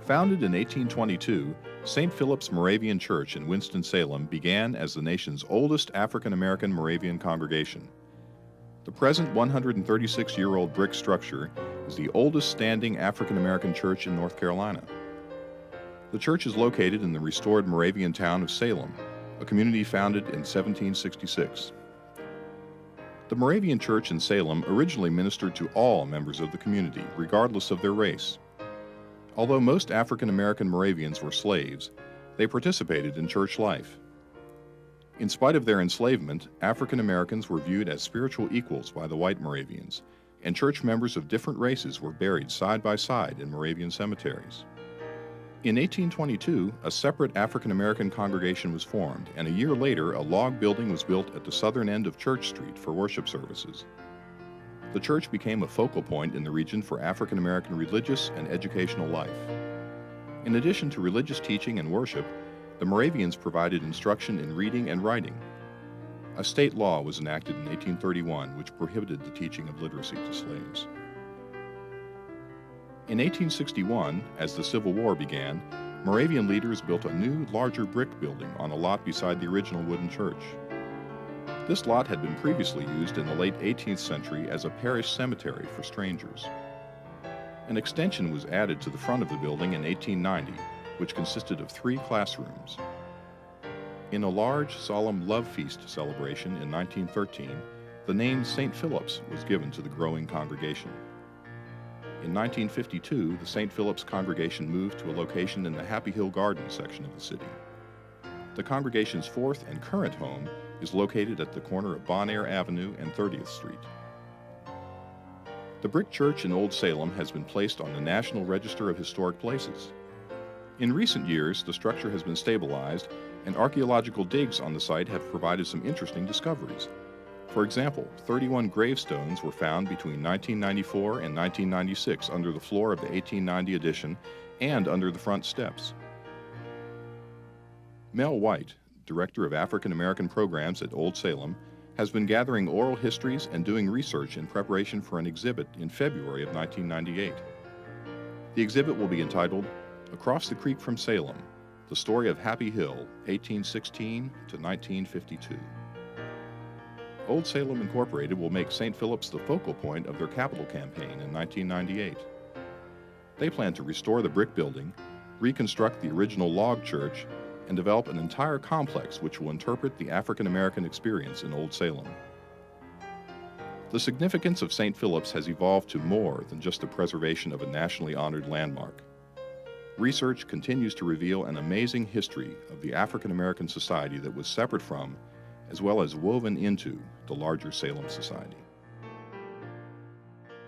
Founded in 1822, St. Philip's Moravian Church in Winston-Salem began as the nation's oldest African-American Moravian congregation. The present 136-year-old brick structure is the oldest standing African-American church in North Carolina. The church is located in the restored Moravian town of Salem, a community founded in 1766. The Moravian Church in Salem originally ministered to all members of the community, regardless of their race. Although most African-American Moravians were slaves, they participated in church life. In spite of their enslavement, African Americans were viewed as spiritual equals by the white Moravians, and church members of different races were buried side by side in Moravian cemeteries. In 1822, a separate African American congregation was formed, and a year later, a log building was built at the southern end of Church Street for worship services. The church became a focal point in the region for African American religious and educational life. In addition to religious teaching and worship, the Moravians provided instruction in reading and writing. A state law was enacted in 1831 which prohibited the teaching of literacy to slaves. In 1861, as the Civil War began, Moravian leaders built a new, larger brick building on a lot beside the original wooden church. This lot had been previously used in the late 18th century as a parish cemetery for strangers. An extension was added to the front of the building in 1890, which consisted of 3 classrooms. In a large, solemn love feast celebration in 1913, the name St. Philip's was given to the growing congregation. In 1952, the St. Philip's congregation moved to a location in the Happy Hill Gardens section of the city. The congregation's 4th and current home is located at the corner of Bon Air Avenue and 30th Street. The brick church in Old Salem has been placed on the National Register of Historic Places. In recent years, the structure has been stabilized, and archaeological digs on the site have provided some interesting discoveries. For example, 31 gravestones were found between 1994 and 1996 under the floor of the 1890 addition and under the front steps. Mel White, Director of African American Programs at Old Salem, has been gathering oral histories and doing research in preparation for an exhibit in February of 1998. The exhibit will be entitled Across the Creek from Salem, The Story of Happy Hill, 1816 to 1952. Old Salem Incorporated will make St. Philip's the focal point of their capital campaign in 1998. They plan to restore the brick building, reconstruct the original log church, and develop an entire complex which will interpret the African American experience in Old Salem. The significance of St. Philip's has evolved to more than just the preservation of a nationally honored landmark. Research continues to reveal an amazing history of the African American society that was separate from, as well as woven into, the larger Salem society.